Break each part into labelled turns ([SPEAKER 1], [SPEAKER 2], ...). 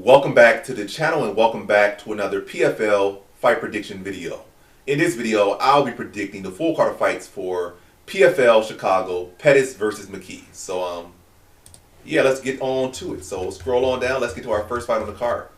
[SPEAKER 1] Welcome back to the channel and welcome back to another PFL fight prediction video. In this video, I'll be predicting the full card of fights for PFL Chicago, Pettis versus McKee. So, yeah, let's get on to it. So, scroll on down. Let's get to our first fight on the card.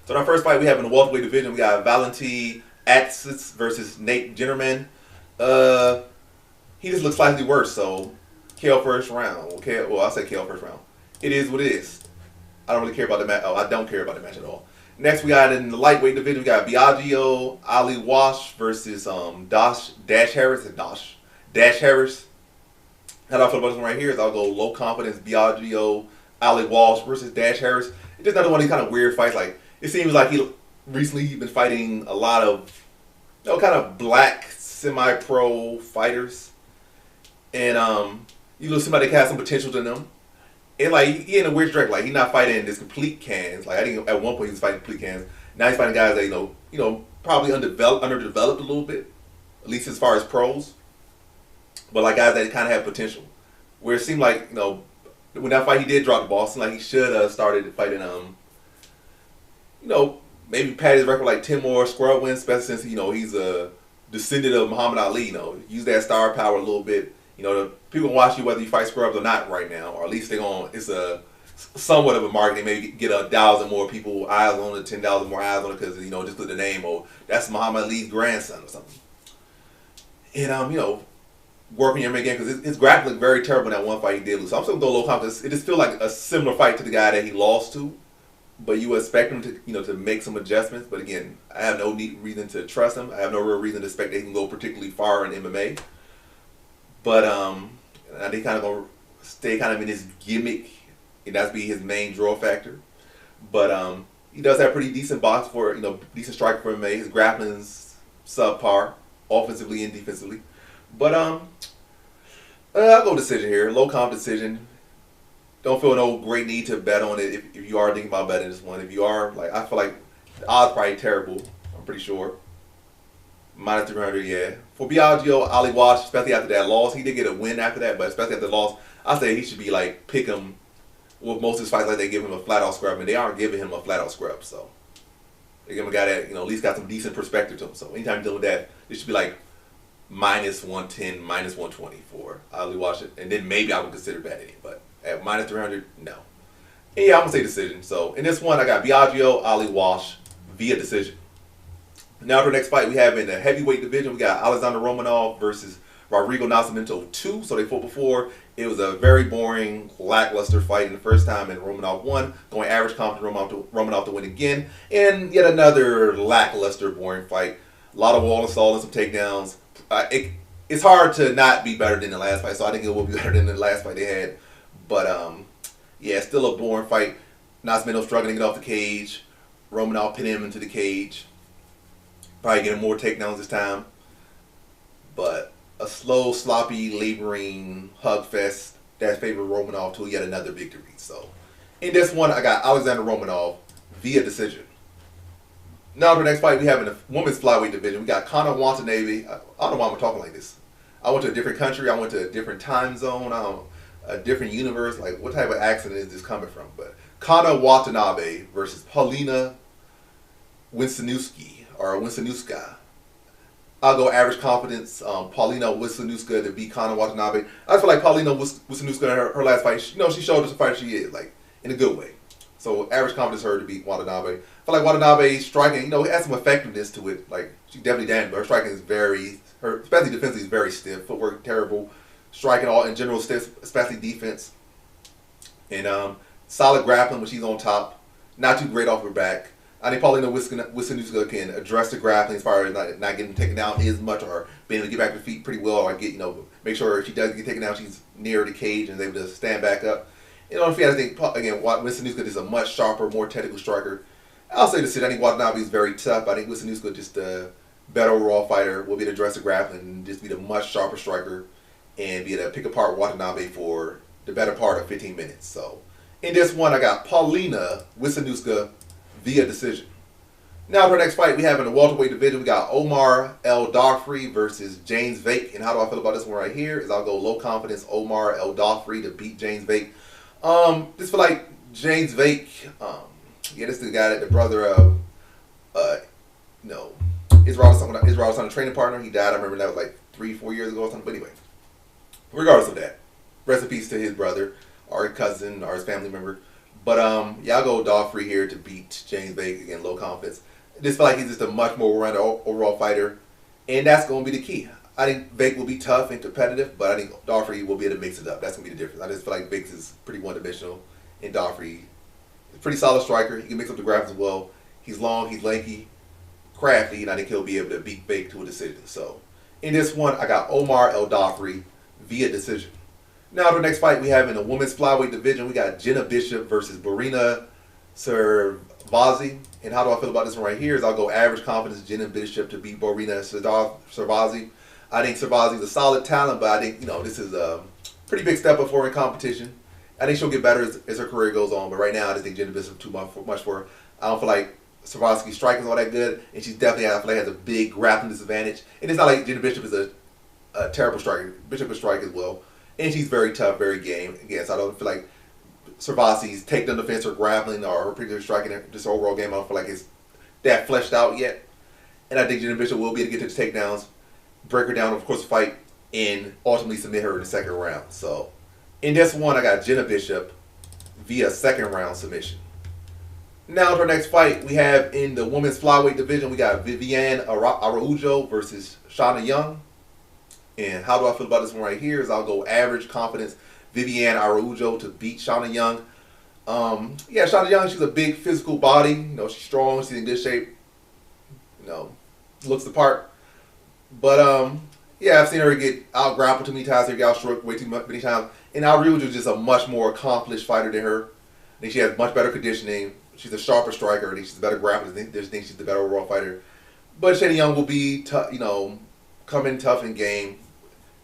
[SPEAKER 1] So, in our first fight, we have in the welterweight division, we got Valentin Atsis versus Nate Jennerman. He just looks slightly worse, so KO first round. Okay, well, I'll say KO first round. It is what it is. I don't really care about the match. Oh, I don't care about the match at all. Next, we got in the lightweight division, we got Biagio Ali Wash versus Dash Harris. Dash Harris. How do I feel about this one right here? Is I'll go low confidence Biagio Ali Wash versus Dash Harris. It's just another one of these kind of weird fights. Like, it seems like he recently been fighting a lot of kind of black semi-pro fighters, and somebody that has some potential to them. And like he in a weird direction, like he's not fighting this complete cans. Like I think at one point he was fighting complete cans. Now he's fighting guys that probably underdeveloped a little bit, at least as far as pros. But like guys that kind of have potential. Where it seemed like when that fight he did drop the ball, it seemed like he should have started fighting maybe pad his record like 10 more scrub wins, especially since he's a descendant of Muhammad Ali. Use that star power a little bit. The people watch you whether you fight scrubs or not right now, or at least it's a somewhat of a market. They maybe get 1,000 more people eyes on it, 10,000 more eyes on it because just with the name, or that's Muhammad Ali's grandson or something. And work on your main game because his grappling looked very terrible in that one fight he did lose. So I'm still going to go low confidence. It just feels like a similar fight to the guy that he lost to, but you expect him to to make some adjustments. But again, I have no reason to trust him. I have no real reason to expect that he can go particularly far in MMA. But I think kind of gonna stay kind of in his gimmick, and that's be his main draw factor. But he does have pretty decent box for decent striker for MMA. His grappling's subpar, offensively and defensively. But I'll go decision here, low comp decision. Don't feel no great need to bet on it if you are thinking about betting this one. If you are, I feel like the odds probably terrible. I'm pretty sure. Minus 300, yeah. For Biagio Ali Wash, especially after that loss, he did get a win after that, but especially after the loss, I say he should be pick him with most of his fights like they give him a flat out scrub, and they aren't giving him a flat out scrub, so they give him a guy that at least got some decent perspective to him. So anytime you're dealing with that, it should be minus 110, minus 120 for Ali Wash, and then maybe I would consider betting it, but at minus 300, no. And yeah, I'm gonna say decision. So in this one, I got Biagio Ali Wash via decision. Now for the next fight we have in the heavyweight division, we got Alexander Romanov versus Rodrigo Nascimento 2. So they fought before. It was a very boring, lackluster fight in the first time, and Romanov won, going average confident Romanov to win again. And yet another lackluster, boring fight. A lot of wall installing, some takedowns. It's hard to not be better than the last fight, so I think it will be better than the last fight they had. But yeah, still a boring fight. Nascimento struggling to get off the cage. Romanov pinning him into the cage. Probably getting more takedowns this time. But a slow, sloppy, laboring hug fest that favored Romanov to yet another victory. So in this one, I got Alexander Romanov via decision. Now for the next fight we have in the women's flyweight division, we got Conor Watanabe. I don't know why I'm talking like this. I went to a different country. I went to a different time zone. A different universe. What type of accent is this coming from? But Conor Watanabe versus Paulina Wincenewski. Or Wincenewska. I'll go average confidence. Paulina Wincenewska to beat Conor Watanabe. I feel like Paulina Wincenewska in her last fight, she showed us the fighter she is, in a good way. So average confidence her to beat Watanabe. I feel like Watanabe striking, has some effectiveness to it. She definitely damaged, but her striking is especially defensively, is very stiff. Footwork terrible. Striking all in general stiff, especially defense. And solid grappling when she's on top. Not too great off her back. I think Paulina Wincenewska can address the grappling as far as not getting taken down as much, or being able to get back to her feet pretty well, or make sure if she does get taken down, she's near the cage and is able to stand back up. On the feet, I think again Wincenewska is a much sharper, more technical striker. I'll say this: I think Watanabe is very tough. I think Wincenewska just a better overall fighter, will be able to address the grappling and just be the much sharper striker and be able to pick apart Watanabe for the better part of 15 minutes. So in this one, I got Paulina Wincenewska via decision. Now for the next fight we have in the welterweight division, we got Omar El Dafri versus James Vake. And how do I feel about this one right here? Is I'll go low confidence Omar El Dafri to beat James Vake. Just feel like James Vake Yeah, this is the guy, the brother of, you know, Israel's son, a training partner. He died. I remember that was like 3-4 years ago or something. But anyway, regardless of that, rest in peace to his brother, or his cousin, or his family member. But yeah, I'll go Dawfree here to beat James Bake. Again, low confidence. I just feel like he's just a much more rounded overall fighter, and that's going to be the key. I think Bake will be tough and competitive, but I think Dawfree will be able to mix it up. That's going to be the difference. I just feel like Bake is pretty one-dimensional, and Dawfree is a pretty solid striker. He can mix up the grabs as well. He's long, he's lanky, crafty, and I think he'll be able to beat Bake to a decision. So, in this one, I got Omar El Dawfree via decision. Now, the next fight we have in the women's flyweight division, we got Jenna Bishop versus Borina Servazi. And how do I feel about this one right here is I'll go average confidence Jenna Bishop to beat Borina Servazi. I think Servazi's a solid talent, but I think, this is a pretty big step up for her in competition. I think she'll get better as her career goes on, but right now I just think Jenna Bishop too much for her. I don't feel like Servazi's striking is all that good, and she's definitely, I feel like, has a big grappling disadvantage. And it's not like Jenna Bishop is a terrible striker. Bishop can strike as well. And she's very tough, very game. Again, so I don't feel like Servazi's takedown defense or grappling or her particular striking, just overall game, I don't feel like it's that fleshed out yet. And I think Jenna Bishop will be able to get to the takedowns, break her down, of course, fight, and ultimately submit her in the second round. So, in this one, I got Jenna Bishop via second round submission. Now, to our next fight, we have in the women's flyweight division, we got Viviane Araujo versus Shauna Young. And how do I feel about this one right here is I'll go average confidence Viviane Araujo to beat Shauna Young. Yeah, Shauna Young, she's a big physical body. She's strong. She's in good shape. Looks the part. But, yeah, I've seen her get out-grappled too many times. Her get out-stroked way too many times. And Araujo is just a much more accomplished fighter than her. I think she has much better conditioning. She's a sharper striker. I think she's a better grappler. I think she's the better overall fighter. But Shauna Young will be, come in tough in game.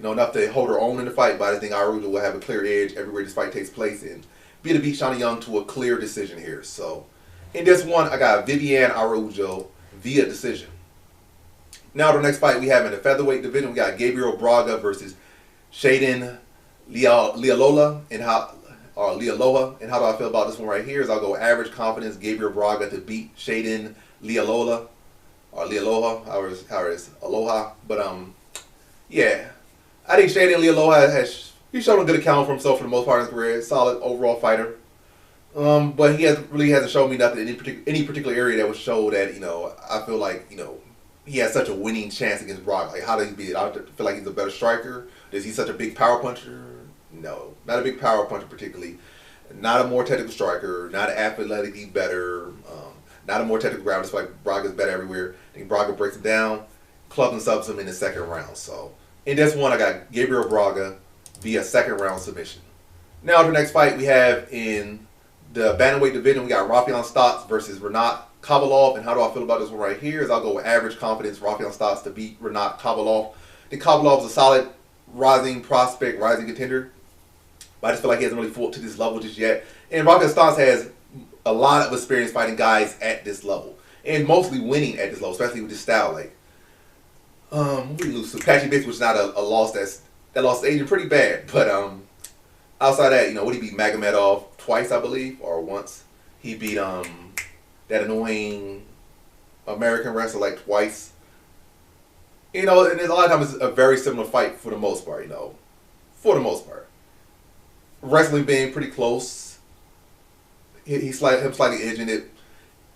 [SPEAKER 1] Enough to hold her own in the fight, but I think Araujo will have a clear edge everywhere this fight takes place and be able to beat Shauna Young to a clear decision here. So, in this one, I got Viviane Araujo via decision. Now, the next fight we have in the featherweight division, we got Gabriel Braga versus Shaden Lealoha. And how do I feel about this one right here is I'll go average confidence Gabriel Braga to beat Shaden Lealoha, or Lealoha, how is Aloha. But, yeah. I think Shaden Lealoha he's shown a good account for himself for the most part in his career. Solid overall fighter. But he hasn't shown me nothing in any particular area that would show that, I feel like, he has such a winning chance against Brock. Like, how does he beat it? I feel like he's a better striker. Is he such a big power puncher? No. Not a big power puncher particularly. Not a more technical striker. Not athletically better. Not a more technical grappler. It's like Braga is better everywhere. I think Braga breaks him down, clubs and subs him in the second round. So, in this one, I got Gabriel Braga via second round submission. Now, the next fight we have in the bantamweight division, we got Rafael Stotts versus Renat Kavalov. And how do I feel about this one right here is I'll go with average confidence Rafael Stotts to beat Renat Kavalov. I think Kavalov is a solid rising prospect, rising contender. But I just feel like he hasn't really fought to this level just yet. And Rafael Stotts has a lot of experience fighting guys at this level. And mostly winning at this level, especially with this style. Like, we lose to Patchy Bix, which is not a loss that lost Adrian pretty bad. But outside that, what he beat Magomedov twice, I believe, or once. He beat that annoying American wrestler like twice. And there's a lot of times it's a very similar fight for the most part. For the most part, wrestling being pretty close. Him slightly edging it,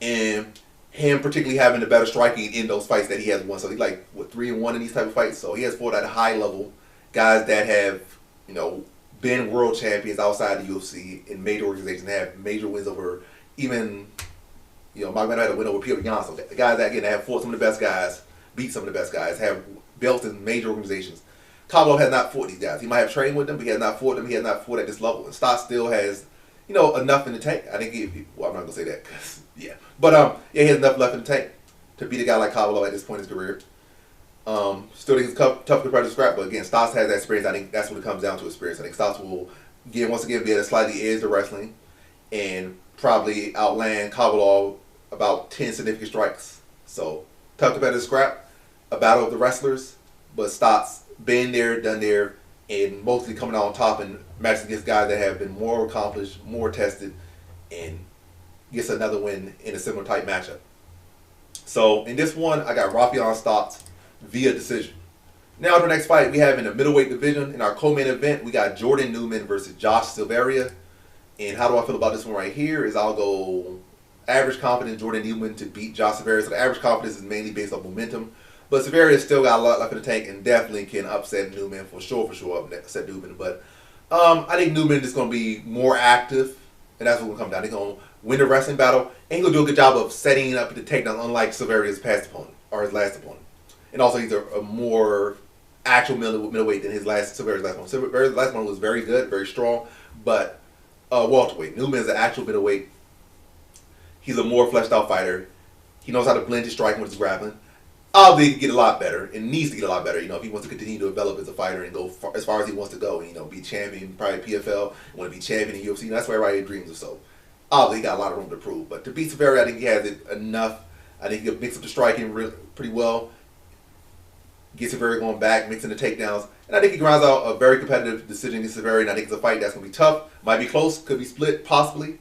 [SPEAKER 1] and him particularly having the better striking in those fights that he has won. So he's like 3-1 in these type of fights. So he has fought at a high level, guys that have been world champions outside the UFC in major organizations, have major wins over even Magomedov had a win over Peter Yan. The guys that have fought some of the best guys, beat some of the best guys, have belts in major organizations. Kavalov has not fought these guys. He might have trained with them, but he has not fought them. He has not fought at this level. And Stott still has enough in the tank. I think I'm not gonna say that, cause, yeah. But yeah, he has enough left in the tank to beat a guy like Kavalov at this point in his career. Still think it's tough competitive scrap, but again, Stotts has that experience. I think that's what it comes down to, experience. I think Stotts will once again be able to slightly edge the wrestling and probably outland Kavalov about 10 significant strikes. So tough competitive scrap, a battle of the wrestlers, but Stotts been there, done there, and mostly coming out on top and matches against guys that have been more accomplished, more tested, and gets another win in a similar type matchup. So in this one, I got Rafael Stotts via decision. Now to the next fight we have in the middleweight division. In our co-main event, we got Jordan Newman versus Josh Silveria. And how do I feel about this one right here is I'll go average confidence Jordan Newman to beat Josh Silveria. So the average confidence is mainly based on momentum. But Silveria still got a lot left in the tank and definitely can upset Newman for sure, upset Newman. But I think Newman is going to be more active, and that's what will come down. He's going to win the wrestling battle, and he's going to do a good job of setting up the takedown, unlike Silveria's past opponent, or his last opponent. And also he's a more actual middleweight than Silveria's last one. Silveria's last one was very good, very strong, but welterweight. Newman is an actual middleweight. He's a more fleshed out fighter. He knows how to blend his striking with his grappling. Obviously, he can get a lot better and needs to get a lot better. If he wants to continue to develop as a fighter and go as far as he wants to go, be champion, probably PFL, want to be champion in UFC. That's what everybody dreams of. So, obviously, he got a lot of room to prove. But to beat Silveria, I think he has it enough. I think he can mix up the striking pretty well. Gets Silveria going back, mixing the takedowns. And I think he grinds out a very competitive decision against Silveria. And I think it's a fight that's going to be tough. Might be close. Could be split, possibly.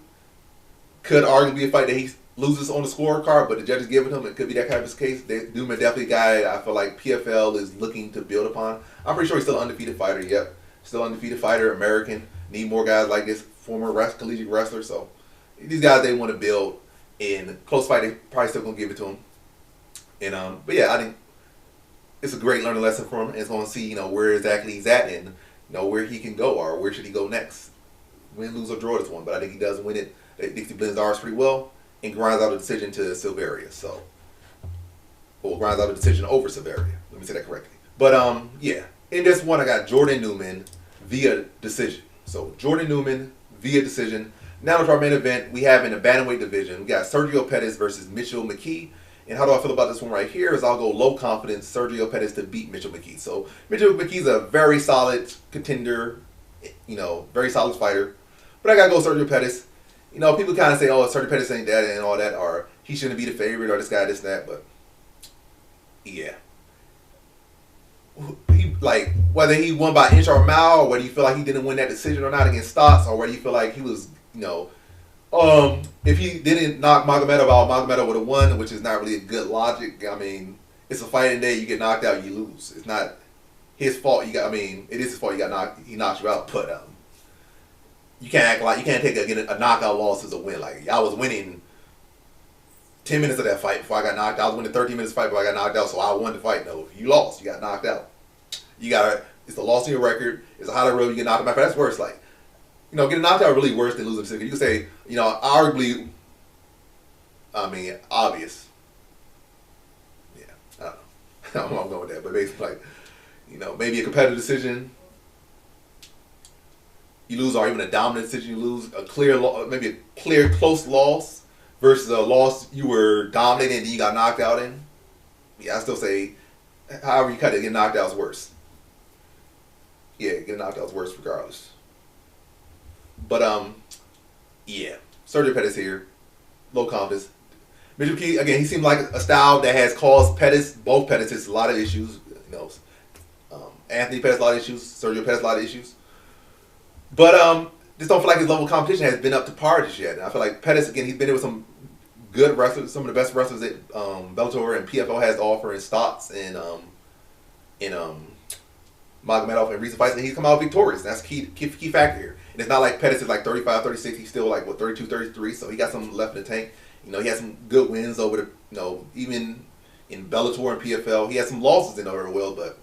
[SPEAKER 1] Could arguably be a fight that he loses on the scorecard, but the judges give it him. It could be that kind of case. Newman definitely a guy I feel like PFL is looking to build upon. I'm pretty sure he's still an undefeated fighter. Yep. Still undefeated fighter, American. Need more guys like this, former collegiate wrestler. So these guys they want to build. In close fight, they probably still going to give it to him. And but yeah, I think it's a great learning lesson for him. And it's going to see, where exactly he's at and, where he can go or where should he go next. Win, lose, or draw this one. But I think he does win it. I think he blends ours pretty well and grinds out a decision to Silveria. So, or grinds out a decision over Silveria. Let me say that correctly. But yeah, in this one I got Jordan Newman via decision. So Jordan Newman via decision. Now to our main event, we have in the bantamweight division, we got Sergio Pettis versus Mitchell McKee. And how do I feel about this one right here is I'll go low confidence Sergio Pettis to beat Mitchell McKee. So Mitchell McKee's a very solid contender, very solid fighter. But I gotta go Sergio Pettis. People kind of say, oh, Sergio Pettis ain't that and all that, or he shouldn't be the favorite, or this guy, this, and that. But yeah, whether he won by inch or mile, or whether you feel like he didn't win that decision or not against Stotts, or whether you feel like he was, if he didn't knock Magomedov out, Magomedov would have won, which is not really a good logic. I mean, it's a fighting day. You get knocked out, you lose. It's not his fault. It is his fault. He knocked you out, but you can't act like you can't take a knockout loss as a win. Like I was winning 10 minutes of that fight before I got knocked out. I was winning 13 minutes of the fight before I got knocked out, so I won the fight. No, you lost. You got knocked out. It's a loss in your record. It's a highlight reel. You get knocked out. That's worse. Like, getting knocked out really worse than losing a decision. You can say, arguably, obvious. Yeah, I don't know. I don't know where I'm going with that, but basically, maybe a competitive decision. You lose, or even a dominant decision. You lose maybe a clear close loss versus a loss you were dominating and you got knocked out in. Yeah, I still say, however you cut it, getting knocked out is worse. Yeah, getting knocked out is worse regardless. But yeah, Sergio Pettis here, low confidence. Mitchell McKee, again, he seemed like a style that has caused both Pettis a lot of issues. Anthony Pettis a lot of issues, Sergio Pettis a lot of issues. But just don't feel like his level of competition has been up to par just yet. And I feel like Pettis, again, he's been in with some good wrestlers, some of the best wrestlers that Bellator and PFL has to offer in Stotts and Magomedov in recent fights, and he's come out victorious. That's key factor here. And it's not like Pettis is like 35, 36. He's still like 32, 33. So he got some left in the tank. He had some good wins over the even in Bellator and PFL. He had some losses in over well, but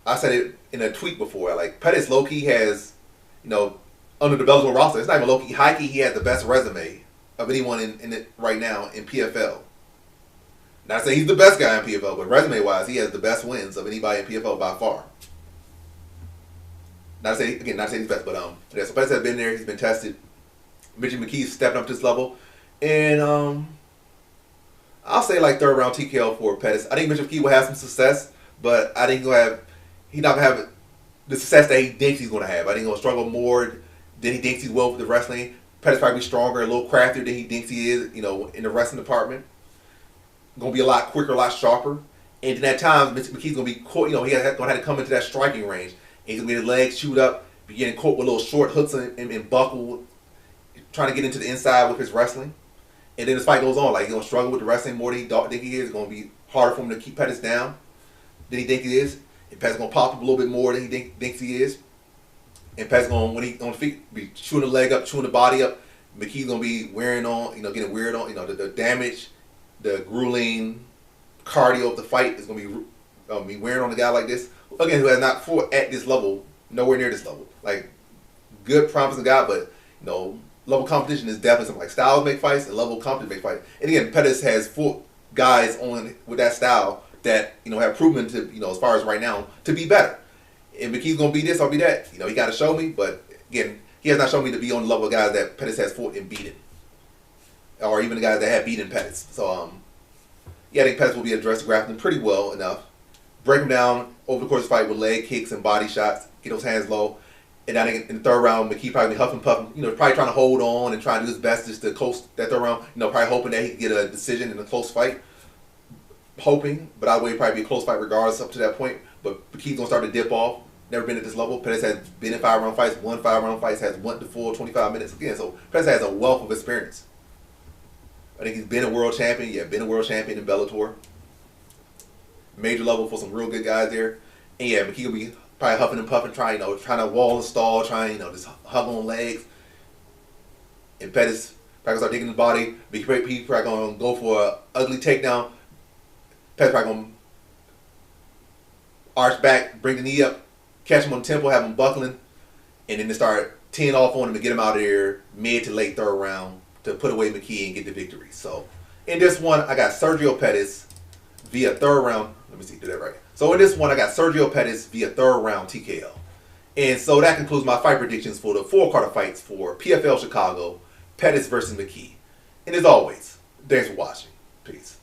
[SPEAKER 1] I said it in a tweet before. Like Pettis, low key has, under the Bellator roster, it's not even low key. High key, he has the best resume of anyone in it right now in PFL. Not saying he's the best guy in PFL, but resume wise, he has the best wins of anybody in PFL by far. Not saying he's best, but yeah. So Pettis has been there. He's been tested. Mitchell McKee's stepping up to this level, and I'll say like third round TKO for Pettis. I think Mitchell McKee will have some success, but I think he's not gonna have the success that he thinks he's gonna have. I think he's gonna struggle more than he thinks he will with the wrestling. Pettis probably be stronger, a little craftier than he thinks he is, in the wrestling department. Gonna be a lot quicker, a lot sharper. And then at times, McKee's gonna be caught. He's gonna have to come into that striking range. And he's gonna get his legs chewed up, be getting caught with little short hooks and buckle, trying to get into the inside with his wrestling. And then this fight goes on. Like, he's going to struggle with the wrestling more than he think he is. It's going to be harder for him to keep Pettis down than he think he is. And Pettis going to pop up a little bit more than he thinks he is. And Pettis going, when he on feet, be chewing the leg up, chewing the body up. McKee's going to be wearing on, getting weird on, the damage, the grueling cardio of the fight is going to be wearing on a guy like this. Again, who has not fought at this level, nowhere near this level. Like, good, promising guy, but, level competition is definitely something. Like, styles make fights and level competition make fights. And again, Pettis has fought guys with that style that, have proven to, as far as right now, to be better. And McKee's going to be this, I'll be that. He got to show me, but again, he has not shown me to be on the level of guys that Pettis has fought and beaten. Or even the guys that have beaten Pettis. So, I think Pettis will be addressed grappling pretty well enough. Break him down over the course of the fight with leg kicks and body shots. Get those hands low. And I think in the third round, McKee probably huffing, puffing, probably trying to hold on and trying to do his best just to close that third round. Probably hoping that he can get a decision in a close fight. Hoping, but I would probably be a close fight regardless up to that point. But McKee's going to start to dip off. Never been at this level. Pettis has been in 5-round fights, won 5-round fights, has won the full 25 minutes again. So Pettis has a wealth of experience. I think he's been a world champion. Yeah, been a world champion in Bellator. Major level for some real good guys there. And yeah, McKee will be probably huffing and puffing, trying to wall and stall, trying, just hug on legs. And Pettis probably start digging his body. He's probably going to go for an ugly takedown. Pettis probably going to arch back, bring the knee up, catch him on the temple, have him buckling, and then they start teeing off on him to get him out of there mid to late third round to put away McKee and get the victory. So in this one, I got Sergio Pettis via third round. Let me see, do that right. So in this one, I got Sergio Pettis via third round TKO. And so that concludes my fight predictions for the 4-card fights for PFL Chicago, Pettis versus McKee. And as always, thanks for watching. Peace.